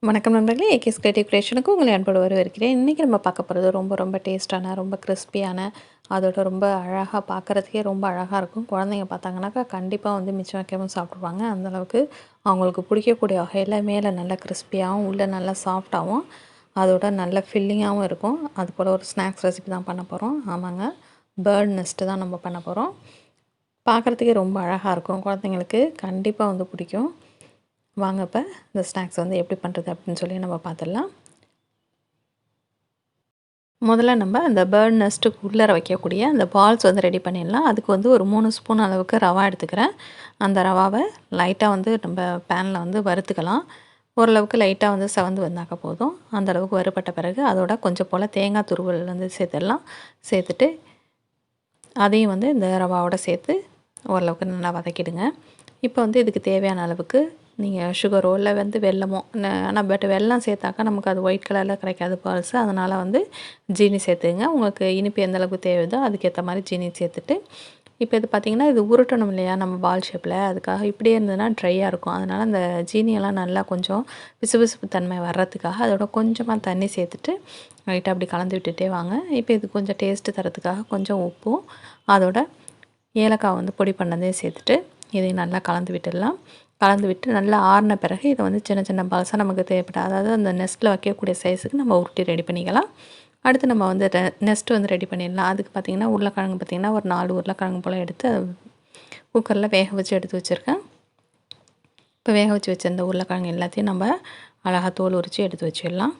வணக்கம் நண்பர்களே, AKS creative கிரியேஷனுக்கு உங்களை அன்போடு வரவேற்கிறேன். இன்றைக்கி நம்ம பார்க்க போகிறது ரொம்ப டேஸ்ட்டான, ரொம்ப கிறிஸ்பியான, அதோட ரொம்ப அழகாக பார்க்குறதுக்கே ரொம்ப அழகாக இருக்கும். குழந்தைங்க பார்த்தாங்கனாக்கா கண்டிப்பாக வந்து மிச்சம் வைக்காமல் சாப்பிட்ருவாங்க. அந்தளவுக்கு அவங்களுக்கு பிடிக்கக்கூடிய வகையில் மேலே நல்லா கிறிஸ்பியாகவும் உள்ளே நல்லா சாஃப்டாகவும் அதோட நல்ல ஃபில்லிங்காகவும் இருக்கும். அதுபோல் ஒரு ஸ்நாக்ஸ் ரெசிபி தான் பண்ண போகிறோம். ஆமாங்க, பேர்ட் நெஸ்ட்டு தான் நம்ம பண்ண போகிறோம். பார்க்குறதுக்கே ரொம்ப அழகாக இருக்கும். குழந்தைங்களுக்கு கண்டிப்பாக வந்து பிடிக்கும். வாங்க இப்போ இந்த ஸ்நாக்ஸ் வந்து எப்படி பண்ணுறது அப்படின்னு சொல்லி நம்ம பார்த்துடலாம். முதல்ல நம்ம அந்த பேர்ட் நெஸ்ட்டுக்கு உள்ளர வைக்கக்கூடிய அந்த பால்ஸ் வந்து ரெடி பண்ணிடலாம். அதுக்கு வந்து ஒரு 3 ஸ்பூன் அளவுக்கு ரவா எடுத்துக்கிறேன். அந்த ரவாவை லைட்டாக வந்து நம்ம பேனில் வந்து வறுத்துக்கலாம். ஓரளவுக்கு லைட்டாக வந்து செவந்து வந்தாக்க போதும். அந்தளவுக்கு வறுபட்ட பிறகு அதோட கொஞ்சம் போல் தேங்காய் துருவல் வந்து சேர்த்துடலாம். சேர்த்துட்டு அதையும் வந்து இந்த ரவாவோட சேர்த்து ஓரளவுக்கு நல்லா வதக்கிடுங்க. இப்போ வந்து இதுக்கு தேவையான அளவுக்கு நீங்கள் சுகரோ இல்லை வந்து வெல்லமோ ஆனால் வெல்லம் சேர்த்தாக்கா நமக்கு அது ஒயிட் கலரில் கிடைக்காது பால்ஸு. அதனால் வந்து ஜீனி சேர்த்துங்க. உங்களுக்கு இனிப்பு எந்த அளவுக்கு தேவையோ அதுக்கேற்ற மாதிரி ஜீனி சேர்த்துட்டு இப்போ இது பார்த்திங்கன்னா இது உருட்டணும் இல்லையா நம்ம பால் ஷேப்பில், அதுக்காக இப்படியே இருந்ததுன்னா ட்ரையாக இருக்கும். அதனால் அந்த ஜீனியெல்லாம் நல்லா கொஞ்சம் பிசுபிசுப்பு தன்மை வர்றதுக்காக அதோட கொஞ்சமாக தண்ணி சேர்த்துட்டு லைட்டாக அப்படி கலந்து விட்டுட்டே வாங்க. இப்போ இது கொஞ்சம் டேஸ்ட்டு தரத்துக்காக கொஞ்சம் உப்பும் அதோட ஏலக்காய் வந்து பொடி பண்ணதே சேர்த்துட்டு இதையும் நல்லா கலந்து விட்டுடலாம். கலந்து விட்டு நல்லா ஆறின பிறகு இதை வந்து சின்ன சின்ன பால்ஸாக நமக்கு தேவைப்பட்ட, அதாவது அந்த நெஸ்ட்டில் வைக்கக்கூடிய சைஸுக்கு நம்ம உருட்டி ரெடி பண்ணிக்கலாம். அடுத்து நம்ம வந்து நெஸ்ட்டு வந்து ரெடி பண்ணிடலாம். அதுக்கு பார்த்திங்கன்னா உருளைக்கிழங்கு பார்த்திங்கன்னா ஒரு 4 உருளைக்கிழங்கு போல் எடுத்து குக்கரில் வேக வச்சு எடுத்து வச்சுருக்கேன். இப்போ வேக வச்சு வச்சுருந்த உருளைக்கிழங்கு எல்லாத்தையும் நம்ம அழகாக தோல் உரித்து எடுத்து வச்சிடலாம்.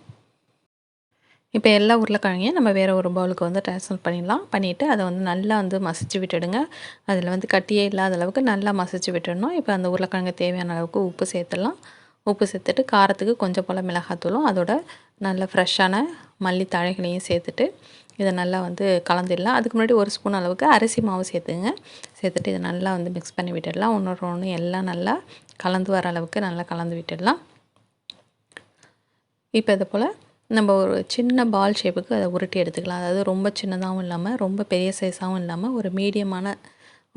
இப்போ எல்லா உருளைக்கிழங்கையும் நம்ம வேறு ஒரு பவுலுக்கு வந்து ட்ரான்ஸ்ஃபர் பண்ணிடலாம். பண்ணிவிட்டு அதை வந்து நல்லா வந்து மசிச்சு விட்டுடுங்க. அதில் வந்து கட்டியே இல்லாத அளவுக்கு நல்லா மசிச்சு விட்டுடணும். இப்போ அந்த உருளைக்கிழங்கு தேவையான அளவுக்கு உப்பு சேர்த்துடலாம். உப்பு சேர்த்துட்டு காரத்துக்கு கொஞ்சம் போல் மிளகாத்தூளும் அதோட நல்ல ஃப்ரெஷ்ஷான மல்லி தழைகளையும் சேர்த்துட்டு இதை நல்லா வந்து கலந்துடலாம். அதுக்கு முன்னாடி ஒரு ஸ்பூன் அளவுக்கு அரிசி மாவு சேர்த்துங்க. சேர்த்துட்டு இதை நல்லா வந்து மிக்ஸ் பண்ணி விட்டுடலாம். ஒன்று எல்லாம் நல்லா கலந்து வர அளவுக்கு நல்லா கலந்து விட்டுடலாம். இப்போ இது போல் நம்ம ஒரு சின்ன பால் ஷேப்புக்கு அதை உருட்டி எடுத்துக்கலாம். அதாவது ரொம்ப சின்னதாகவும் இல்லாமல் ரொம்ப பெரிய சைஸாகவும் இல்லாமல் ஒரு மீடியமான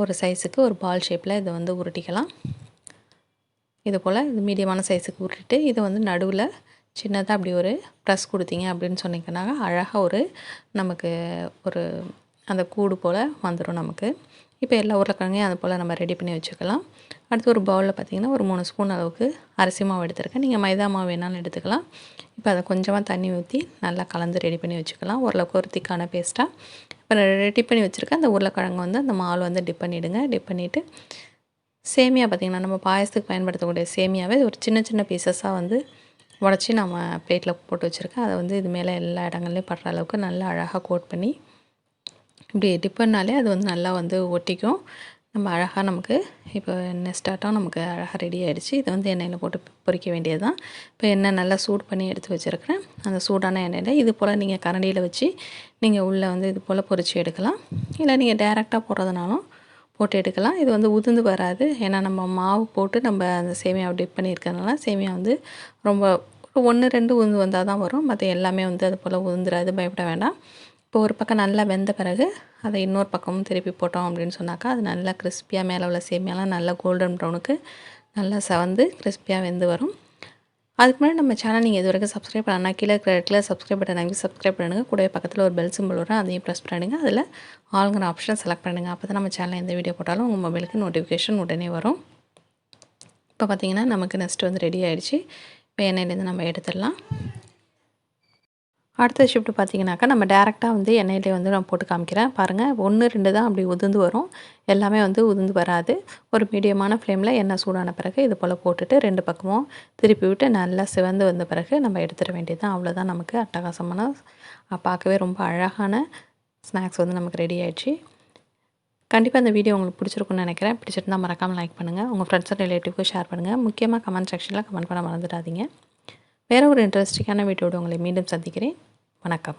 ஒரு சைஸுக்கு ஒரு பால் ஷேப்பில் இதை வந்து உருட்டிக்கலாம். இது போல் இது மீடியமான சைஸுக்கு உருட்டிட்டு இதை வந்து நடுவில் சின்னதாக அப்படி ஒரு ப்ரெஸ் கொடுத்தீங்க அப்படின்னு சொன்னீங்கன்னா அழகாக ஒரு நமக்கு ஒரு அந்த கூடு போல் வந்துடும் நமக்கு. இப்போ எல்லா உருளைக்கிழங்கையும் அது போல் நம்ம ரெடி பண்ணி வச்சுக்கலாம். அடுத்து ஒரு பவுலில் பார்த்திங்கன்னா ஒரு 3 ஸ்பூன் அளவுக்கு அரிசி மாவு எடுத்துருக்கேன். நீங்கள் மைதா மாவு வேணாலும் எடுத்துக்கலாம். இப்போ அதை கொஞ்சமாக தண்ணி ஊற்றி நல்லா கலந்து ரெடி பண்ணி வச்சுக்கலாம். ஓரளவுக்கு ஒரு திக்கான பேஸ்ட்டாக இப்போ ரெடி பண்ணி வச்சுருக்கேன். அந்த உருளைக்கிழங்கு வந்து அந்த மாவில் வந்து டிப் பண்ணிவிடுங்க. டிப் பண்ணிவிட்டு சேமியா பார்த்திங்கன்னா நம்ம பாயசத்துக்கு பயன்படுத்தக்கூடிய சேமியாவை ஒரு சின்ன சின்ன பீசஸாக வந்து உடச்சி நம்ம பிளேட்டில் போட்டு வச்சுருக்கேன். அதை வந்து இது மேலே எல்லா இடங்கள்லையும் படுற அளவுக்கு நல்லா அழகாக கோட் பண்ணி இப்படி டிப் பண்ணாலே அது வந்து நல்லா வந்து ஒட்டிக்கும். நம்ம அழகாக நமக்கு இப்போ நெஸ்டாட்டம் நமக்கு அழகாக ரெடி ஆகிடுச்சு. இதை வந்து எண்ணெயில் போட்டு பொரிக்க வேண்டியது தான். இப்போ எண்ணெய் நல்லா சூடு பண்ணி எடுத்து வச்சுருக்கிறேன். அந்த சூடான எண்ணெயில் இது போல் நீங்கள் கரண்டியில் வச்சு நீங்கள் உள்ளே வந்து இது போல் பொரித்து எடுக்கலாம். இல்லை நீங்கள் டைரெக்டாக போடுறதுனாலும் போட்டு எடுக்கலாம். இது வந்து உதிர்ந்து வராது. ஏன்னா நம்ம மாவு போட்டு நம்ம அந்த சேமியாவை டிப் பண்ணியிருக்கிறதுனால சேமியா வந்து ரொம்ப 1, 2 உதிர்ந்து வந்தால் தான் வரும். மற்ற எல்லாமே வந்து அது போல் உதிர்ந்துராது, பயப்பட வேண்டாம். இப்போ ஒரு பக்கம் நல்லா வெந்த பிறகு அதை இன்னொரு பக்கமும் திருப்பி போட்டோம் அப்படின்னு சொன்னாக்கா அது நல்லா கிறிஸ்பியாக மேலே உள்ள சேமியாலாம் நல்லா கோல்டன் ப்ரௌனுக்கு நல்லா செவந்து கிறிஸ்பியாக வெந்து வரும். அதுக்கு முன்னாடி நம்ம சேனல் நீங்கள் இது வரைக்கும் சப்ஸ்கிரைப் பண்ணா கீழே இருக்கிற இடத்துல சப்ஸ்கிரைப் பட்டன் வாங்கி சப்ஸ்கிரைப் பண்ணுங்கள். கூடவே பக்கத்தில் ஒரு பெல் சிம்பிள் வரும், அதையும் ப்ரெஸ் பண்ணுங்கள். அதில் ஆளுங்கிற ஆப்ஷன் செலக்ட் பண்ணுங்கள். அப்போ தான் நம்ம சேனலில் எந்த வீடியோ போட்டாலும் உங்கள் மொபைலுக்கு நோட்டிஃபிகேஷன் உடனே வரும். இப்போ பார்த்திங்கன்னா நமக்கு நெக்ஸ்ட் வந்து ரெடி ஆகிடுச்சு. இப்போ எண்ணெயிலேருந்து நம்ம எடுத்துடலாம். அடுத்த ஷிஃப்ட் பார்த்திங்கனாக்கா நம்ம டேரெக்டாக வந்து எண்ணெயிலே வந்து நான் போட்டு காமிக்கிறேன். பாருங்கள் 1, 2 தான் அப்படி உதிர்ந்து வரும். எல்லாமே வந்து உதிர்ந்து வராது. ஒரு மீடியமான ஃப்ளேமில் எண்ணெய் சூடான பிறகு இது போல் போட்டுட்டு 2 பக்கமும் திருப்பி விட்டு நல்லா சிவந்து வந்த பிறகு நம்ம எடுத்துட வேண்டியது தான். அவ்வளோதான், நமக்கு அட்டகாசமான பார்க்கவே ரொம்ப அழகான ஸ்நாக்ஸ் வந்து நமக்கு ரெடி ஆகிடுச்சு. கண்டிப்பாக இந்த வீடியோ உங்களுக்கு பிடிச்சிருக்குன்னு நினைக்கிறேன். பிடிச்சிருந்தால் மறக்காமல் லைக் பண்ணுங்கள். உங்கள் ஃப்ரெண்ட்ஸ் அண்ட் ரிலேட்டிவ்க்கு ஷேர் பண்ணுங்கள். முக்கியமாக கமெண்ட் செக்ஷனில் கமெண்ட் பண்ண மறந்துடாதீங்க. வேறு ஒரு இன்ட்ரெஸ்டிங்கான வீடியோடு உங்களை மீண்டும் சந்திக்கிறேன். வணக்கம்.